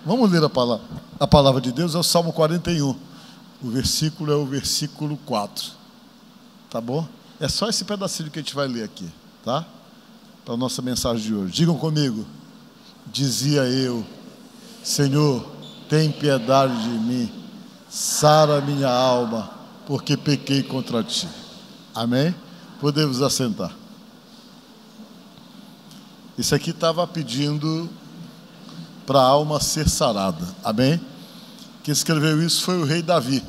Vamos ler a palavra de Deus, é o Salmo 41. O versículo é o versículo 4. Tá bom? É só esse pedacinho que a gente vai ler aqui, tá? Para a nossa mensagem de hoje. Digam comigo. Dizia eu: Senhor, tem piedade de mim, sara minha alma, porque pequei contra ti. Amém? Podemos assentar. Isso aqui estava pedindo para a alma ser sarada. Amém? Quem escreveu isso foi o rei Davi.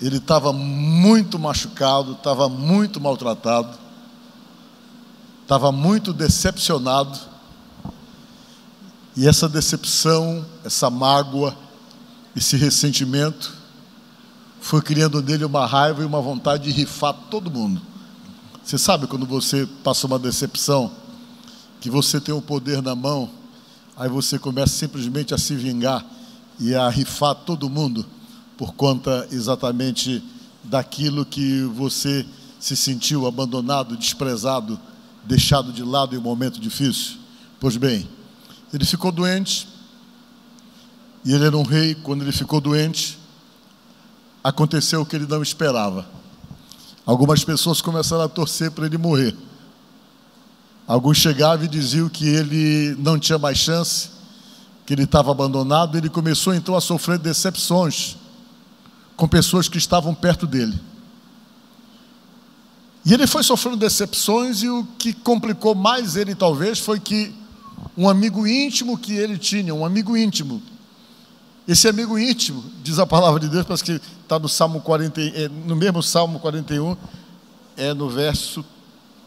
Ele estava muito machucado, estava muito maltratado, estava muito decepcionado. E essa decepção, essa mágoa, esse ressentimento foi criando nele uma raiva e uma vontade de rifar todo mundo. Você sabe quando você passa uma decepção, que você tem o poder na mão, aí você começa simplesmente a se vingar e a rifar todo mundo por conta exatamente daquilo que você se sentiu abandonado, desprezado, deixado de lado em um momento difícil. Pois bem, ele ficou doente, e ele era um rei. Quando ele ficou doente, aconteceu o que ele não esperava. Algumas pessoas começaram a torcer para ele morrer. Alguns chegavam e diziam que ele não tinha mais chance, que ele estava abandonado. Ele começou então a sofrer decepções com pessoas que estavam perto dele. E ele foi sofrendo decepções, e o que complicou mais ele talvez foi que um amigo íntimo que ele tinha, um amigo íntimo, esse amigo íntimo, diz a palavra de Deus, parece que está no Salmo 40, no mesmo Salmo 41,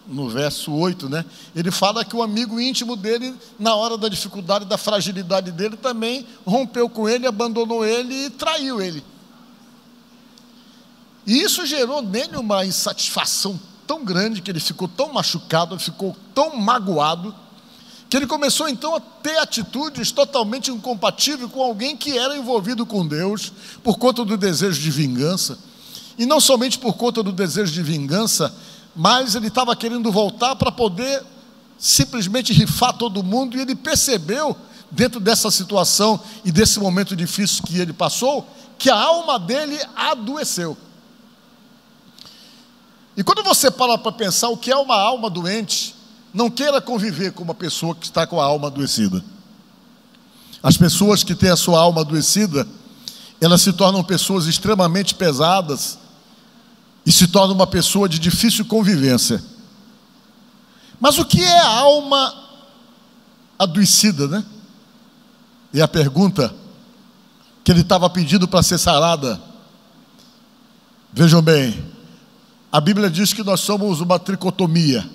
no verso 8, né? Ele fala que o amigo íntimo dele, na hora da dificuldade, da fragilidade dele, também rompeu com ele, abandonou ele e traiu ele. E isso gerou nele uma insatisfação tão grande, que ele ficou tão machucado, ficou tão magoado, que ele começou então a ter atitudes totalmente incompatíveis com alguém que era envolvido com Deus, por conta do desejo de vingança. E não somente por conta do desejo de vingança, mas ele estava querendo voltar para poder simplesmente rifar todo mundo. E ele percebeu, dentro dessa situação e desse momento difícil que ele passou, que a alma dele adoeceu. E quando você para pensar o que é uma alma doente, não queira conviver com uma pessoa que está com a alma adoecida. As pessoas que têm a sua alma adoecida, elas se tornam pessoas extremamente pesadas e se tornam uma pessoa de difícil convivência. Mas o que é a alma adoecida, né? E a pergunta que ele estava pedindo para ser sarada. Vejam bem, a Bíblia diz que nós somos uma tricotomia,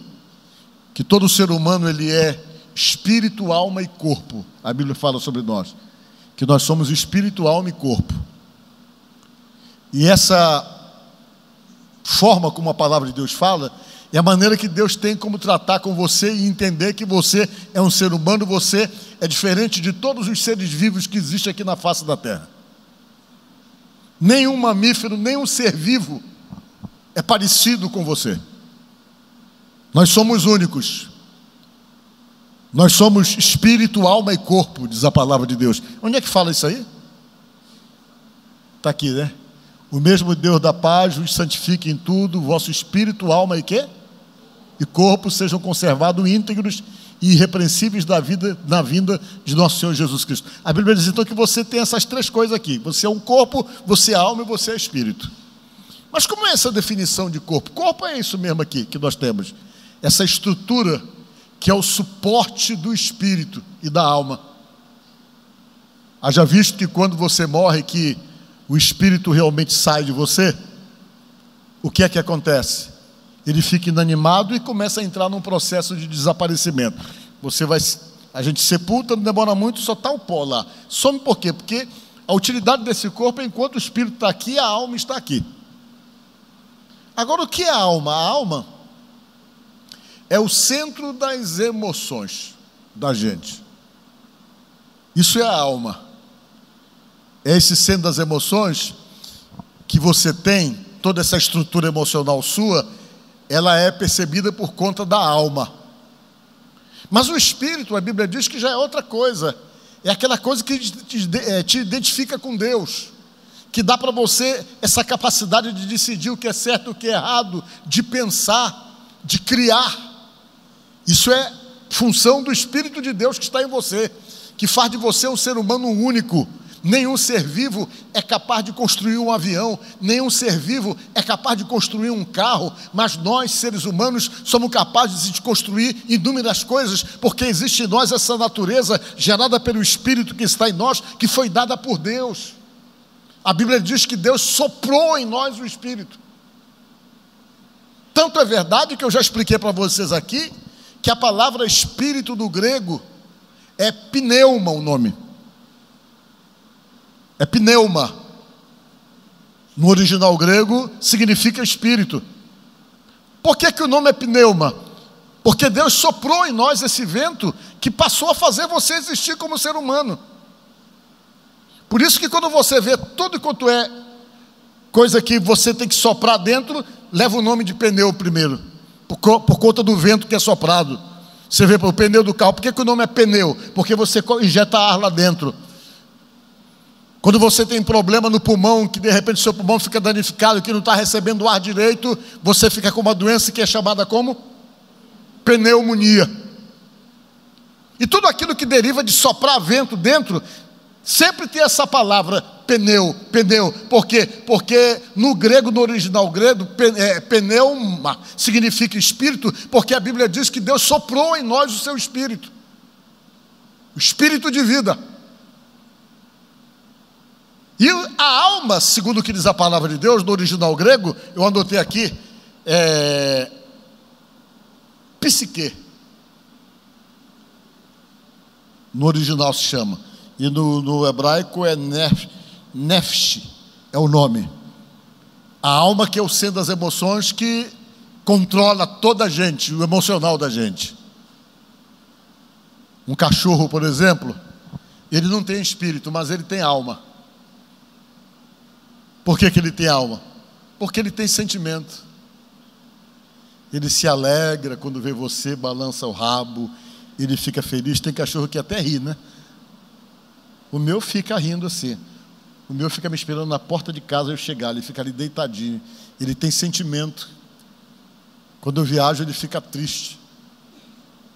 que todo ser humano ele é espírito, alma e corpo. A Bíblia fala sobre nós, que nós somos espírito, alma e corpo. E essa forma como a palavra de Deus fala, é a maneira que Deus tem como tratar com você e entender que você é um ser humano, você é diferente de todos os seres vivos que existem aqui na face da terra. Nenhum mamífero, nenhum ser vivo é parecido com você. Nós somos únicos. Nós somos espírito, alma e corpo, diz a palavra de Deus. Onde é que fala isso aí? Está aqui, né? O mesmo Deus da paz os santifique em tudo, vosso espírito, alma e quê? E corpo sejam conservados íntegros e irrepreensíveis na vinda de nosso Senhor Jesus Cristo. A Bíblia diz então que você tem essas três coisas aqui. Você é um corpo, você é alma e você é espírito. Mas como é essa definição de corpo? Corpo é isso mesmo aqui que nós temos. Essa estrutura que é o suporte do espírito e da alma. Haja visto que quando você morre, que o espírito realmente sai de você, o que é que acontece? Ele fica inanimado e começa a entrar num processo de desaparecimento. A gente sepulta, não demora muito, só está o pó lá. Some por quê? Porque a utilidade desse corpo é enquanto o espírito está aqui, a alma está aqui. Agora, o que é a alma? A alma é o centro das emoções da gente. Isso é a alma. É esse centro das emoções que você tem, toda essa estrutura emocional sua, ela é percebida por conta da alma. Mas o Espírito, a Bíblia diz que já é outra coisa. É aquela coisa que te identifica com Deus, que dá para você essa capacidade de decidir o que é certo e o que é errado, de pensar, de criar. Isso é função do Espírito de Deus que está em você, que faz de você um ser humano único. Nenhum ser vivo é capaz de construir um avião, nenhum ser vivo é capaz de construir um carro, mas nós, seres humanos, somos capazes de construir inúmeras coisas, porque existe em nós essa natureza gerada pelo Espírito que está em nós, que foi dada por Deus. A Bíblia diz que Deus soprou em nós o Espírito. Tanto é verdade que eu já expliquei para vocês aqui, que a palavra Espírito do grego é pneuma o nome. É pneuma. No original grego significa espírito. Por que o nome é pneuma? Porque Deus soprou em nós esse vento que passou a fazer você existir como ser humano. Por isso que quando você vê tudo quanto é coisa que você tem que soprar dentro, leva o nome de pneu primeiro, por conta do vento que é soprado. Você vê o pneu do carro, por que o nome é pneu? Porque você injeta ar lá dentro. Quando você tem problema no pulmão, que de repente o seu pulmão fica danificado, que não está recebendo o ar direito, você fica com uma doença que é chamada como pneumonia. E tudo aquilo que deriva de soprar vento dentro, sempre tem essa palavra pneu. Por quê? Porque no grego, no original grego, pneuma significa espírito, porque a Bíblia diz que Deus soprou em nós o seu espírito, o espírito de vida. E a alma, segundo o que diz a palavra de Deus, no original grego, eu anotei aqui, psique. No original se chama. E no hebraico é nefesh, é o nome. A alma, que é o centro das emoções, que controla toda a gente, o emocional da gente. Um cachorro, por exemplo, ele não tem espírito, mas ele tem alma. Por que ele tem alma? Porque ele tem sentimento. Ele se alegra quando vê você, balança o rabo, ele fica feliz. Tem cachorro que até ri, né? O meu fica rindo assim. O meu fica me esperando na porta de casa eu chegar, ele fica ali deitadinho. Ele tem sentimento. Quando eu viajo, ele fica triste.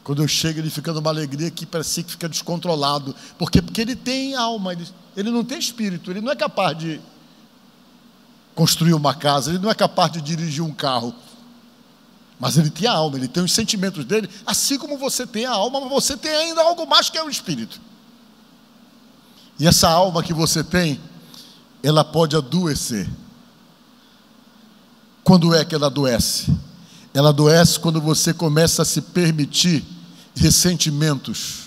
Quando eu chego, ele fica numa alegria que parece que fica descontrolado. Por quê? Porque ele tem alma, ele não tem espírito, ele não é capaz de construir uma casa, ele não é capaz de dirigir um carro, mas ele tem a alma, ele tem os sentimentos dele, assim como você tem a alma, mas você tem ainda algo mais que é o espírito. E essa alma que você tem, ela pode adoecer. Quando é que ela adoece? Ela adoece quando você começa a se permitir ressentimentos.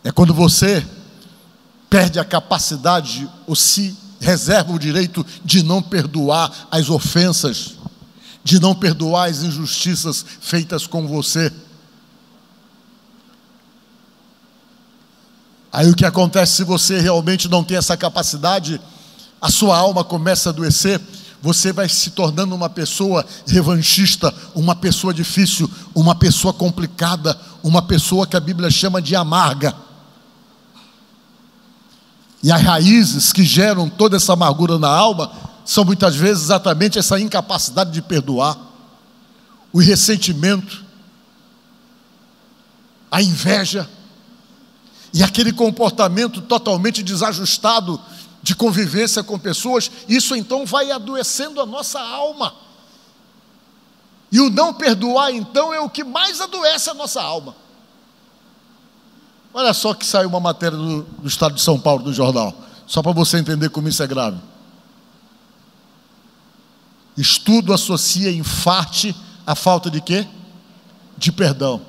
É quando você perde a capacidade, ou se reserva o direito de não perdoar as ofensas, de não perdoar as injustiças feitas com você. Aí o que acontece, se você realmente não tem essa capacidade, a sua alma começa a adoecer, você vai se tornando uma pessoa revanchista, uma pessoa difícil, uma pessoa complicada, uma pessoa que a Bíblia chama de amarga. E as raízes que geram toda essa amargura na alma são muitas vezes exatamente essa incapacidade de perdoar, o ressentimento, a inveja e aquele comportamento totalmente desajustado de convivência com pessoas. Isso então vai adoecendo a nossa alma. E o não perdoar então é o que mais adoece a nossa alma. Olha só que saiu uma matéria do estado de São Paulo, do jornal, só para você entender como isso é grave. Estudo associa infarte à falta de quê? De perdão.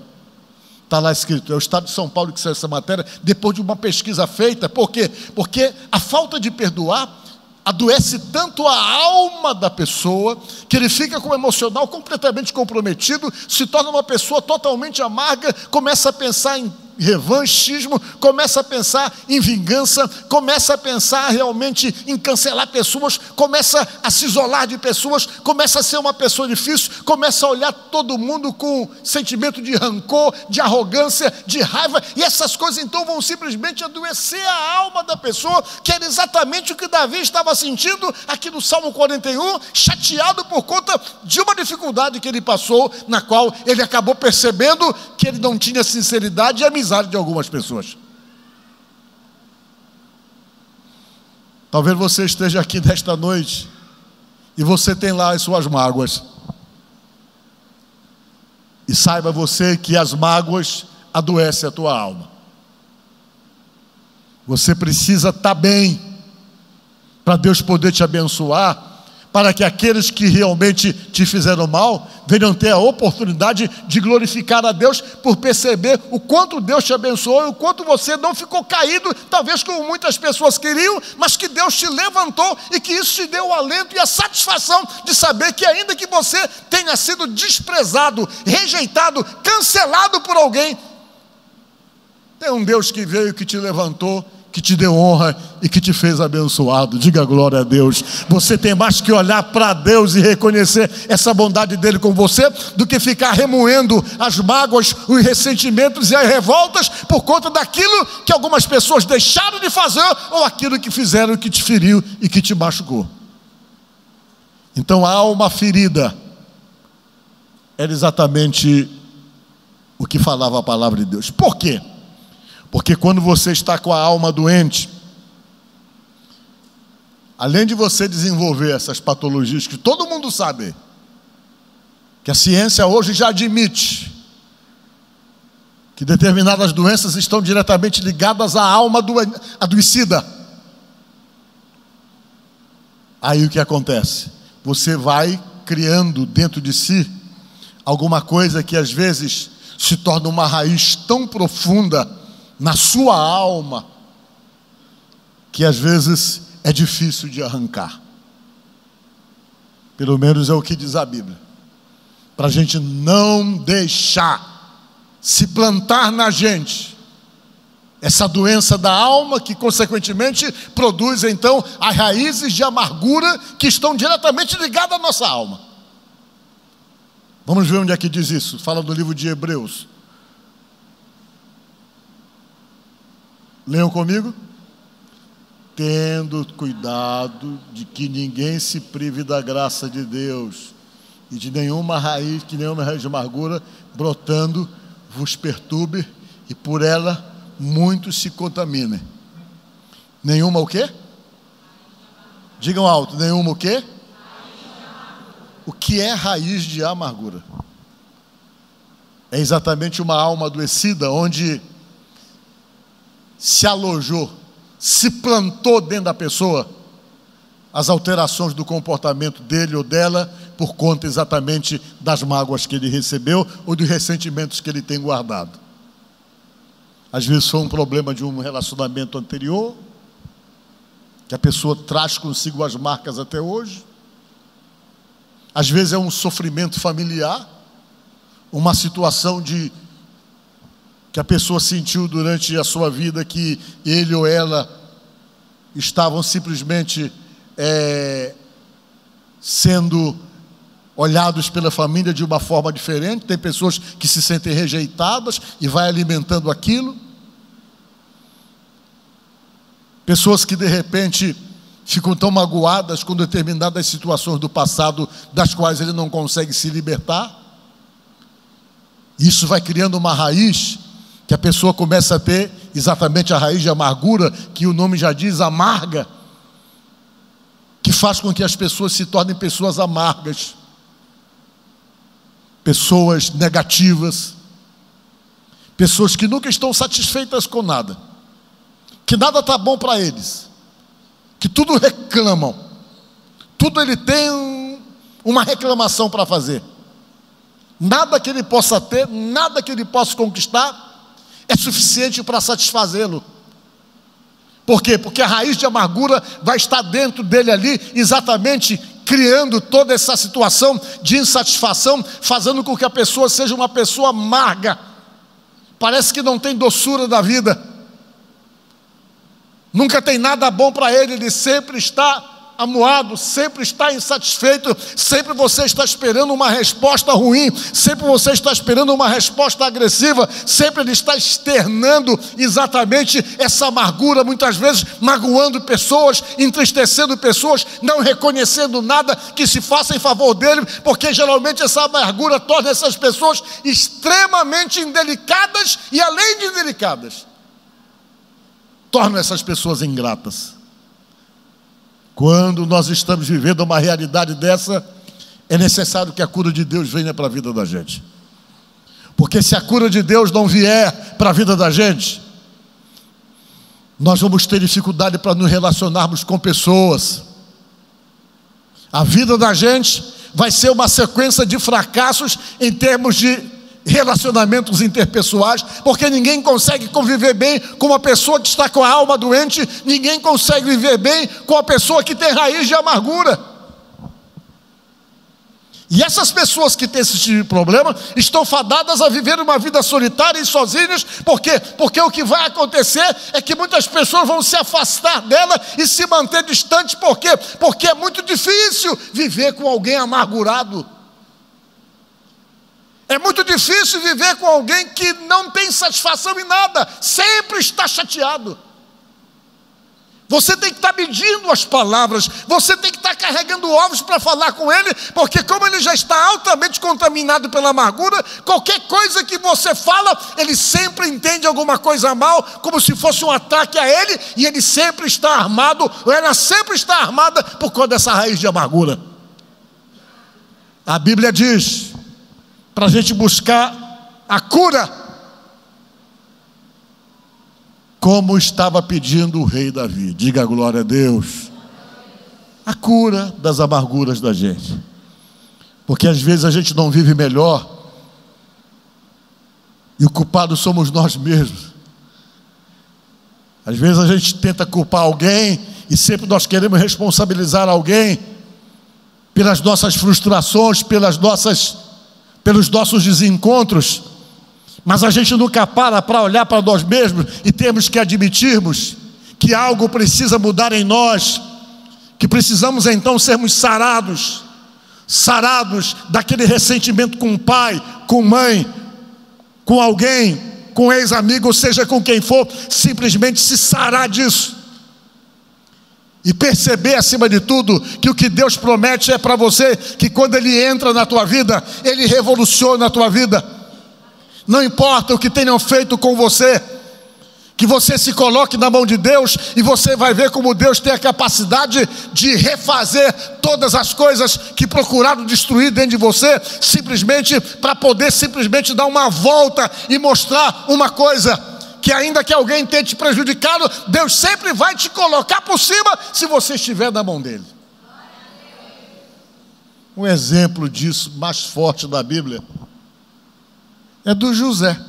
Está lá escrito, é o estado de São Paulo que saiu essa matéria, depois de uma pesquisa feita. Por quê? Porque a falta de perdoar adoece tanto a alma da pessoa, que ele fica com o emocional completamente comprometido, se torna uma pessoa totalmente amarga, começa a pensar em revanchismo, começa a pensar em vingança, começa a pensar realmente em cancelar pessoas, começa a se isolar de pessoas, começa a ser uma pessoa difícil, começa a olhar todo mundo com sentimento de rancor, de arrogância, de raiva, e essas coisas então vão simplesmente adoecer a alma da pessoa, que era exatamente o que Davi estava sentindo aqui no Salmo 41, chateado por conta de uma dificuldade que ele passou, na qual ele acabou percebendo que ele não tinha sinceridade e amizade de algumas pessoas. Talvez você esteja aqui nesta noite e você tem lá as suas mágoas. E saiba você que as mágoas adoecem a tua alma. Você precisa estar bem para Deus poder te abençoar, para que aqueles que realmente te fizeram mal venham ter a oportunidade de glorificar a Deus por perceber o quanto Deus te abençoou e o quanto você não ficou caído, talvez como muitas pessoas queriam, mas que Deus te levantou e que isso te deu o alento e a satisfação de saber que ainda que você tenha sido desprezado, rejeitado, cancelado por alguém, tem um Deus que veio, que te levantou, que te deu honra e que te fez abençoado. Diga glória a Deus. Você tem mais que olhar para Deus e reconhecer essa bondade dele com você, do que ficar remoendo as mágoas, os ressentimentos e as revoltas por conta daquilo que algumas pessoas deixaram de fazer, ou aquilo que fizeram que te feriu e que te machucou. Então a alma ferida era exatamente o que falava a palavra de Deus. Por quê? Porque quando você está com a alma doente, além de você desenvolver essas patologias que todo mundo sabe, que a ciência hoje já admite, que determinadas doenças estão diretamente ligadas à alma adoecida. Aí o que acontece? Você vai criando dentro de si alguma coisa que às vezes se torna uma raiz tão profunda na sua alma, que às vezes é difícil de arrancar. Pelo menos é o que diz a Bíblia. Para a gente não deixar se plantar na gente essa doença da alma, que consequentemente produz então as raízes de amargura que estão diretamente ligadas à nossa alma. Vamos ver onde é que diz isso. Fala do livro de Hebreus. Leiam comigo. Tendo cuidado de que ninguém se prive da graça de Deus, e de nenhuma raiz de amargura brotando vos perturbe, e por ela muitos se contaminem. Nenhuma o quê? Digam alto, nenhuma o quê? O que é raiz de amargura? É exatamente uma alma adoecida, onde se alojou, se plantou dentro da pessoa as alterações do comportamento dele ou dela, por conta exatamente das mágoas que ele recebeu ou dos ressentimentos que ele tem guardado. Às vezes foi um problema de um relacionamento anterior, que a pessoa traz consigo as marcas até hoje. Às vezes é um sofrimento familiar, uma situação que a pessoa sentiu durante a sua vida, que ele ou ela estavam simplesmente sendo olhados pela família de uma forma diferente. Tem pessoas que se sentem rejeitadas e vai alimentando aquilo. Pessoas que de repente ficam tão magoadas com determinadas situações do passado, das quais ele não consegue se libertar. Isso vai criando uma raiz, que a pessoa começa a ter exatamente a raiz de amargura, que o nome já diz, amarga, que faz com que as pessoas se tornem pessoas amargas, pessoas negativas, pessoas que nunca estão satisfeitas com nada, que nada está bom para eles, que tudo reclamam, tudo ele tem uma reclamação para fazer. Nada que ele possa ter, nada que ele possa conquistar é suficiente para satisfazê-lo. Por quê? Porque a raiz de amargura vai estar dentro dele ali, exatamente criando toda essa situação de insatisfação, fazendo com que a pessoa seja uma pessoa amarga, parece que não tem doçura da vida, nunca tem nada bom para ele sempre está amuado, sempre está insatisfeito, sempre você está esperando uma resposta ruim, sempre você está esperando uma resposta agressiva, sempre ele está externando exatamente essa amargura, muitas vezes magoando pessoas, entristecendo pessoas, não reconhecendo nada que se faça em favor dele, porque geralmente essa amargura torna essas pessoas extremamente indelicadas e, além de indelicadas, torna essas pessoas ingratas. Quando nós estamos vivendo uma realidade dessa, é necessário que a cura de Deus venha para a vida da gente. Porque se a cura de Deus não vier para a vida da gente, nós vamos ter dificuldade para nos relacionarmos com pessoas. A vida da gente vai ser uma sequência de fracassos em termos de relacionamentos interpessoais, porque ninguém consegue conviver bem com uma pessoa que está com a alma doente, ninguém consegue viver bem com a pessoa que tem raiz de amargura. E essas pessoas que têm esse tipo de problema estão fadadas a viver uma vida solitária e sozinhas. Por quê? Porque o que vai acontecer é que muitas pessoas vão se afastar dela e se manter distante. Por quê? Porque é muito difícil viver com alguém amargurado. É muito difícil viver com alguém que não tem satisfação em nada, sempre está chateado. Você tem que estar medindo as palavras, você tem que estar carregando ovos para falar com ele, porque como ele já está altamente contaminado pela amargura, qualquer coisa que você fala, ele sempre entende alguma coisa mal, como se fosse um ataque a ele, e ele sempre está armado, ou ela sempre está armada por causa dessa raiz de amargura. A Bíblia diz para a gente buscar a cura, como estava pedindo o rei Davi. Diga glória a Deus. A cura das amarguras da gente, porque às vezes a gente não vive melhor e o culpado somos nós mesmos. Às vezes a gente tenta culpar alguém e sempre nós queremos responsabilizar alguém pelas nossas frustrações, pelos nossos desencontros, mas a gente nunca para olhar para nós mesmos e temos que admitirmos que algo precisa mudar em nós, que precisamos então sermos sarados daquele ressentimento com o pai, com mãe, com alguém, com ex-amigo, ou seja, com quem for, simplesmente se sarar disso. E perceber, acima de tudo, que o que Deus promete é para você, que quando Ele entra na tua vida, Ele revoluciona a tua vida. Não importa o que tenham feito com você, que você se coloque na mão de Deus, e você vai ver como Deus tem a capacidade de refazer todas as coisas que procuraram destruir dentro de você, simplesmente para poder simplesmente dar uma volta e mostrar uma coisa, que ainda que alguém tenha te prejudicado, Deus sempre vai te colocar por cima, se você estiver na mão dele. Um exemplo disso mais forte da Bíblia é do José.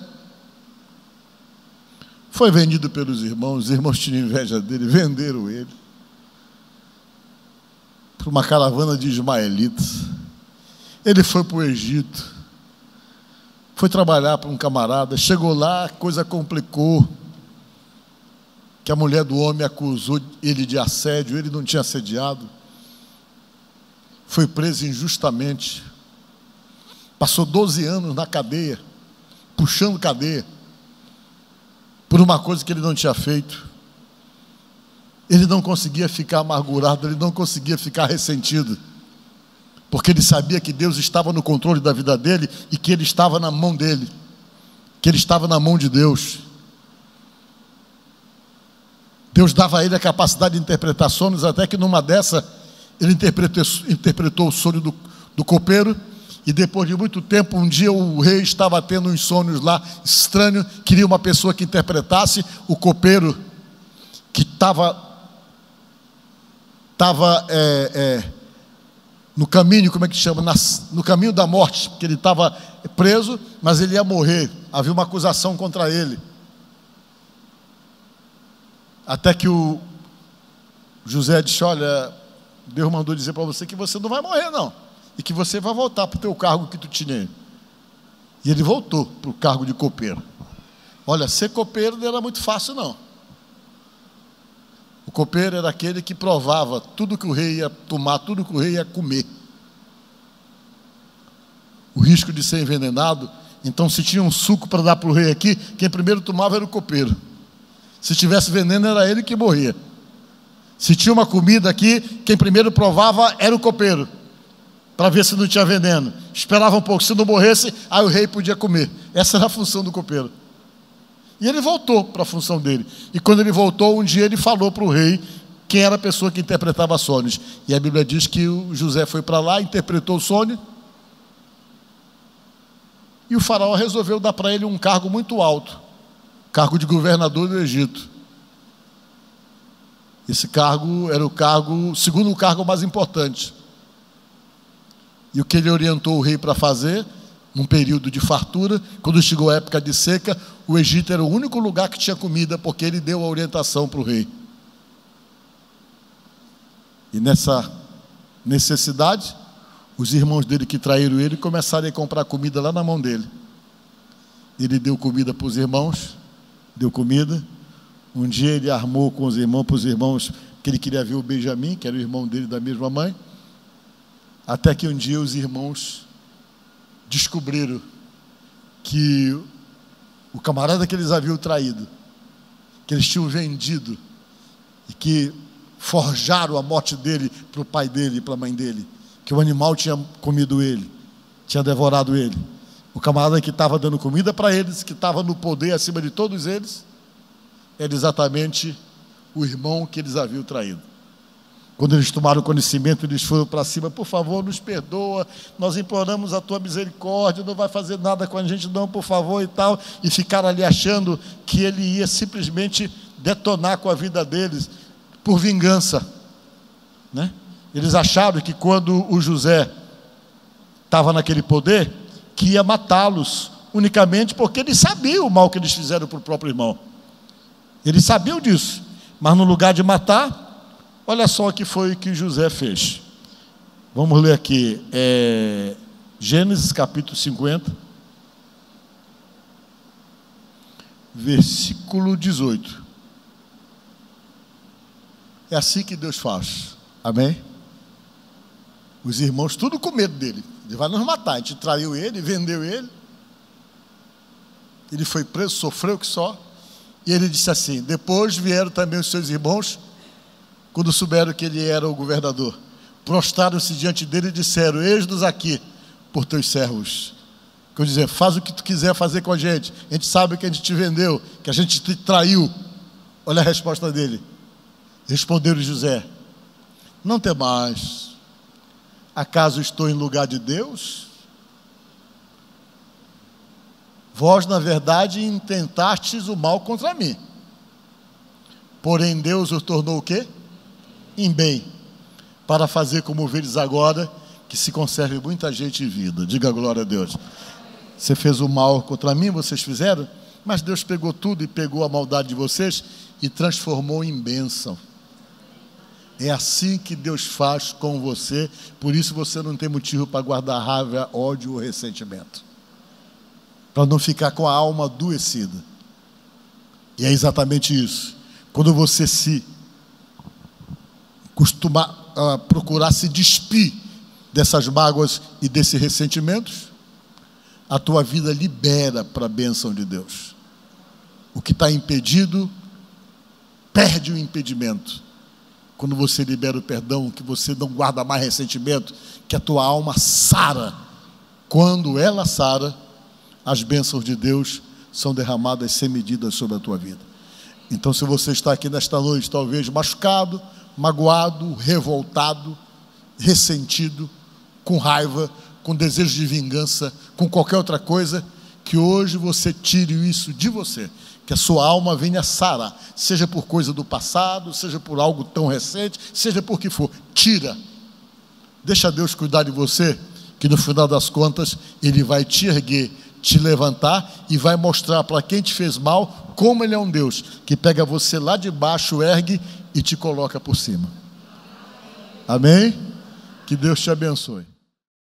Foi vendido pelos irmãos, os irmãos tinham inveja dele, venderam ele para uma caravana de ismaelitas. Ele foi para o Egito, foi trabalhar para um camarada, chegou lá, a coisa complicou, que a mulher do homem acusou ele de assédio, ele não tinha assediado, foi preso injustamente, passou 12 anos na cadeia, puxando cadeia, por uma coisa que ele não tinha feito. Ele não conseguia ficar amargurado, ele não conseguia ficar ressentido, porque ele sabia que Deus estava no controle da vida dele e que ele estava na mão dele, que ele estava na mão de Deus. Deus dava a ele a capacidade de interpretar sonhos, até que numa dessa ele interpretou o sonho do copeiro, e depois de muito tempo, um dia o rei estava tendo uns sonhos lá estranhos, queria uma pessoa que interpretasse. O copeiro, que estava no caminho, como é que chama? No caminho da morte, porque ele estava preso, mas ele ia morrer, havia uma acusação contra ele. Até que o José disse: olha, Deus mandou dizer para você que você não vai morrer não, e que você vai voltar para o teu cargo que tu tinha. E ele voltou para o cargo de copeiro. Olha, ser copeiro não era muito fácil, não. O copeiro era aquele que provava tudo que o rei ia tomar, tudo que o rei ia comer. O risco de ser envenenado. Então, se tinha um suco para dar para o rei aqui, quem primeiro tomava era o copeiro. Se tivesse veneno, era ele que morria. Se tinha uma comida aqui, quem primeiro provava era o copeiro, para ver se não tinha veneno. Esperava um pouco, se não morresse, aí o rei podia comer. Essa era a função do copeiro. E ele voltou para a função dele. E quando ele voltou, um dia ele falou para o rei quem era a pessoa que interpretava sonhos. E a Bíblia diz que o José foi para lá, interpretou o sonho, e o faraó resolveu dar para ele um cargo muito alto, cargo de governador do Egito. Esse cargo era o segundo cargo mais importante. E o que ele orientou o rei para fazer, num período de fartura, quando chegou a época de seca, o Egito era o único lugar que tinha comida, porque ele deu a orientação para o rei. E nessa necessidade, os irmãos dele que traíram ele começaram a comprar comida lá na mão dele. Ele deu comida para os irmãos, deu comida. Um dia ele armou com os irmãos, para os irmãos, que ele queria ver o Benjamim, que era o irmão dele da mesma mãe. Até que um dia os irmãos descobriram que o camarada que eles haviam traído, que eles tinham vendido, e que forjaram a morte dele para o pai dele e para a mãe dele, que o animal tinha comido ele, tinha devorado ele. O camarada que estava dando comida para eles, que estava no poder acima de todos eles, era exatamente o irmão que eles haviam traído. Quando eles tomaram conhecimento, eles foram para cima: por favor, nos perdoa, nós imploramos a tua misericórdia, não vai fazer nada com a gente não, por favor, e tal. E ficaram ali achando que ele ia simplesmente detonar com a vida deles, por vingança, né? Eles acharam que quando o José estava naquele poder, que ia matá-los, unicamente porque eles sabiam o mal que eles fizeram para o próprio irmão. Eles sabiam disso, mas no lugar de matar, olha só o que foi que José fez. Vamos ler aqui, Gênesis capítulo 50, versículo 18. É assim que Deus faz, amém? Os irmãos tudo com medo dele. Ele vai nos matar, a gente traiu ele, vendeu ele. Ele foi preso, sofreu que só. E ele disse assim: depois vieram também os seus irmãos, quando souberam que ele era o governador, prostraram-se diante dele e disseram: eis-nos aqui por teus servos. Quer dizer, faz o que tu quiser fazer com a gente sabe que a gente te vendeu, que a gente te traiu. Olha a resposta dele. Respondeu José: não temais, acaso estou em lugar de Deus? Vós, na verdade, intentastes o mal contra mim, porém Deus o tornou o quê? Em bem, para fazer como vedes agora, que se conserve muita gente em vida. Diga glória a Deus. Você fez o mal contra mim, vocês fizeram, mas Deus pegou tudo e pegou a maldade de vocês e transformou em bênção. É assim que Deus faz com você. Por isso você não tem motivo para guardar raiva, ódio ou ressentimento, para não ficar com a alma adoecida. E é exatamente isso. Quando você se costuma procurar se despir dessas mágoas e desses ressentimentos, a tua vida libera para a bênção de Deus. O que está impedido perde o impedimento. Quando você libera o perdão, que você não guarda mais ressentimento, que a tua alma sara. Quando ela sara, as bênçãos de Deus são derramadas sem medida sobre a tua vida. Então, se você está aqui nesta noite, talvez machucado, magoado, revoltado, ressentido, com raiva, com desejo de vingança, com qualquer outra coisa, que hoje você tire isso de você, que a sua alma venha sarar, seja por coisa do passado, seja por algo tão recente, seja por que for, tira. Deixa Deus cuidar de você, que no final das contas Ele vai te erguer, te levantar e vai mostrar para quem te fez mal como Ele é um Deus que pega você lá de baixo, ergue e te coloca por cima. Amém? Que Deus te abençoe.